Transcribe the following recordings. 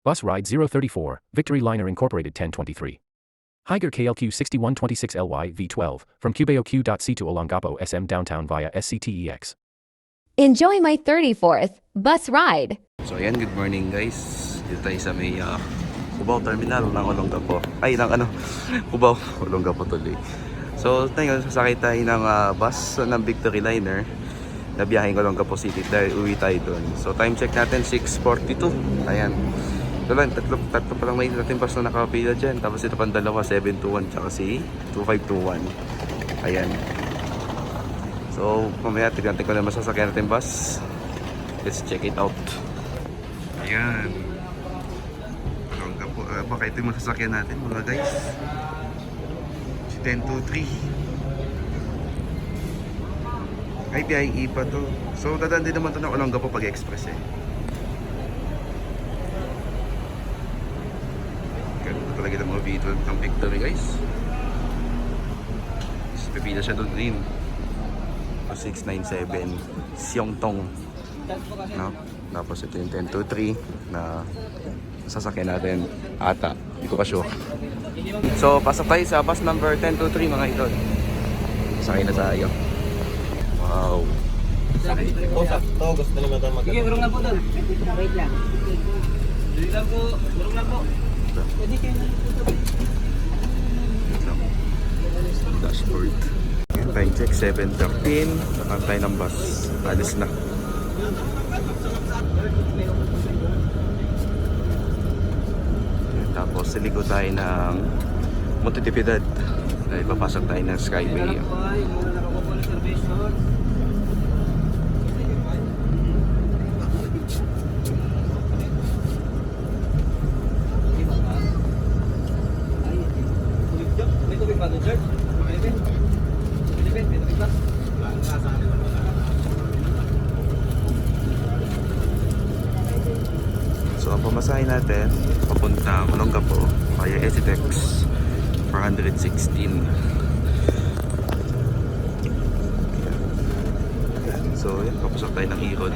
Bus Ride 034, Victory Liner Incorporated 1023. Higer KLQ 6126LY V12, from Cubao Q.C to Olongapo SM downtown via SCTEX. Enjoy my 34th bus ride. So ayan, good morning guys. Dito tayo sa may Cubao Terminal ng Olongapo. Ay, ng Cubao, Olongapo tuloy. So ngayon, sasakay tayo ng bus ng Victory Liner na biyaheng Olongapo City dahil uwi tayo doon. So time check natin 6:42. Ayan. Ito lang, tatlo pa lang may natin bus na nakapila dyan. Tapos ito pang dalawa, 721 tsaka si 2521. Ayan. So mamaya tignan ko na masasakyan natin bus. Let's check it out. Ayan. Baka ito yung masasakyan natin mga guys. Si 1023. Ay, BIE pa to. So dadaan din naman to ng Olongapo pag express eh. Ganito talaga ng mga video ng Victory guys. Pipila siya doon din. 697 Siongtong, no? Tapos ito yung 1023 na sasakyan natin ata, hindi ko pa sure. So pasok tayo sa bus number 1023 mga idol. Sakay na tayo. Wow. Sakto, gusto naman ito mag- Sige, urong lang po doon. Wait lang. Dili lang po, urong lang po. Pwede kayo na po. Dashboard. Time check 7:13. Saka tayo ng bus. Alis na. Tapos siligo tayo ng Montitipidad. Dahil papasok tayo ng Skyway. Yung mga nakakuha ng reservation. May tubig ba doon, George? May tubig ba? So ang pamasahe natin papunta Olongapo via SCTEX 416. So yan, papasok tayo ng Irod.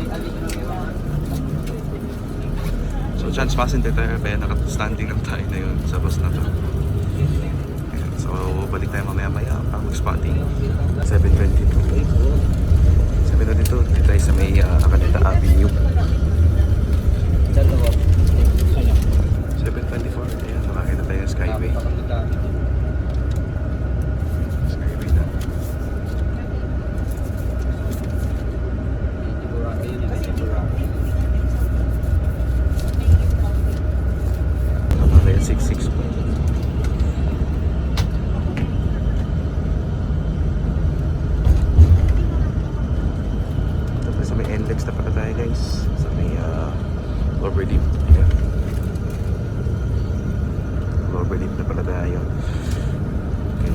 So chance passenger tayo, kaya nakastanding lang tayo na yun sa bus na to. So balik tayo mamaya para mag-spotting. 7:22. 7:22 dito tayo sa may Acaneta Avenue. 7:24. Ayan, makakita tayo ng Skyway. Skyway na. Mamaya 6:06 po. Tapos sa may NLEX na pala tayo guys. Sa may overdeep. Ayan. Overdeep na pala tayo. Okay.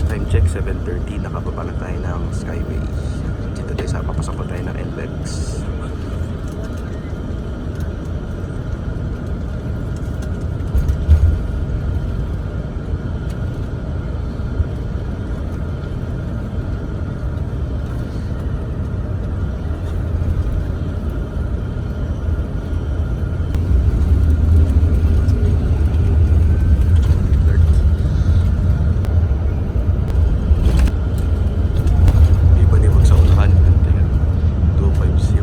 Time check 7:30. Nakababa na tayo ng Skyway. Dito tayo sa papasok pa tayo ng NLEX. Ibaliwag sa unahan. 250.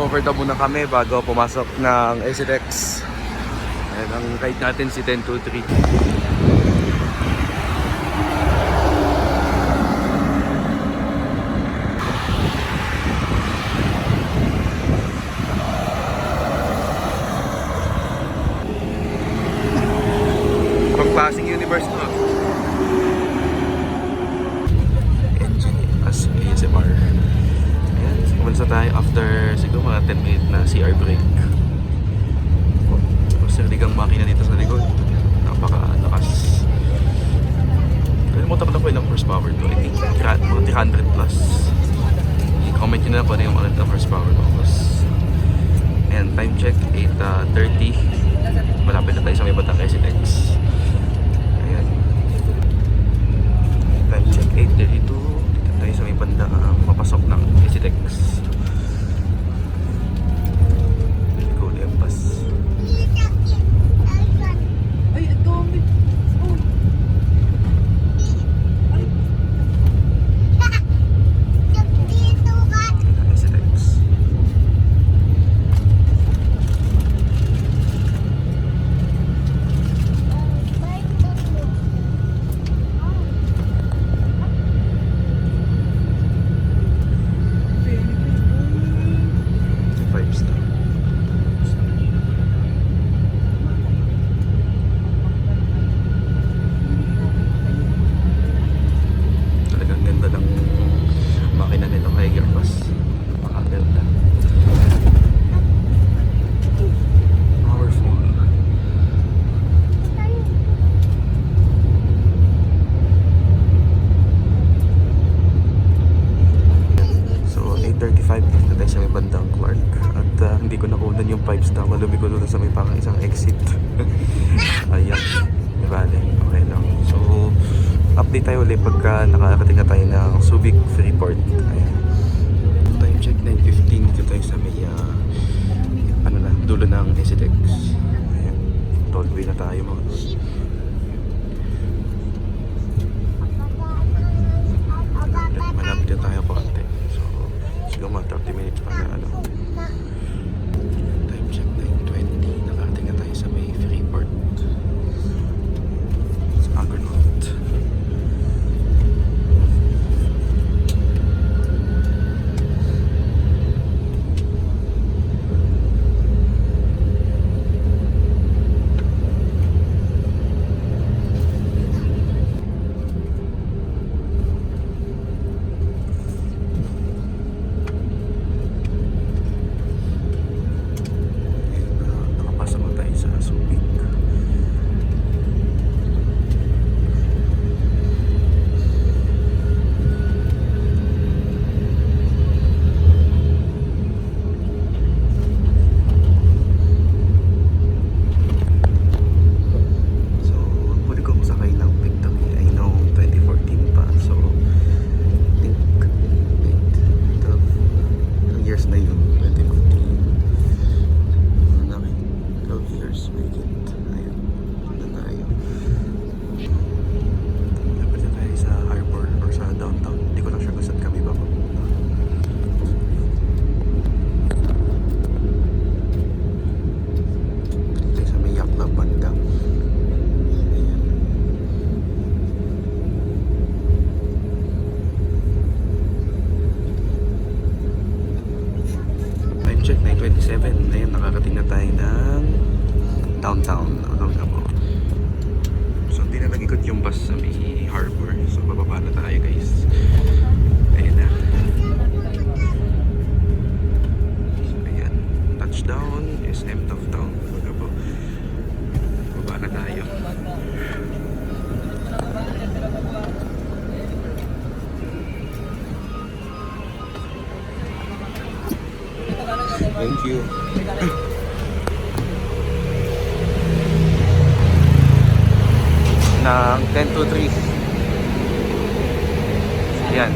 Mag-overtime muna kami bago pumasok ng SLX. Ayan, ang ride natin si 1023. Pang-klaseng universe to. Engine as ASMR. Ayan, kumansa tayo after siguro mga 10 minutes na CR break. Tapos sirligang makina dito sa likod. Napaka-lakas. Kalimutan ko na po ilang horsepower to. I think mga 300 plus. I-comment nyo na po na yung mga horsepower ko. And time check, 8:30. Malapit na tayo sa may batang SLX. Ayan. Time check, 8:32. Dito tayo sa may banda mapasok ng SLX. Go Lempas. Ay, ang dami. SLX. Five star. Talagang ganda ng makina nito kay Gearbox. Napakaganda. Powerful. So 8:35 dito tayo sa may bandang Clark. At hindi ko nakunan yung 5 star. Malumi ko doon sa may parang isang exit. Ayan. Diba? Okay lang. So update tayo ulit pagka nakarating na tayo ng Subic Freeport. Ayan. Time check 9:15. Dito tayo sa may dulo ng SLX. Ayan. Tollway na tayo mga doon. Malapit na tayo konti. So siguro mga 30 minutes pa na time check 9:20. Nakarating na tayo sa may Freeport. Sa Argonaut. Nakapasa mo tayo sa Subic. So, huli ko sakay ng Victory ay noong 2014 pa. So, I think 12 years na yun. 2014. 12 years, make it. Ayun, na tayo. Dapat na tayo sa harbor or sa downtown. Hindi ko lang sure kung saan kami ba. Tayo sa may Yakla banda. Ayan. Time check, 9:27. Ayun, nakakating na tayo ng downtown. So, hindi na nag-ikot yung bus sa may harbor. So, bababa na tayo guys. Ayan na. So, ayan. Touchdown is end of town. Baba na tayo. Thank you. Ng 10 to 3. Yan.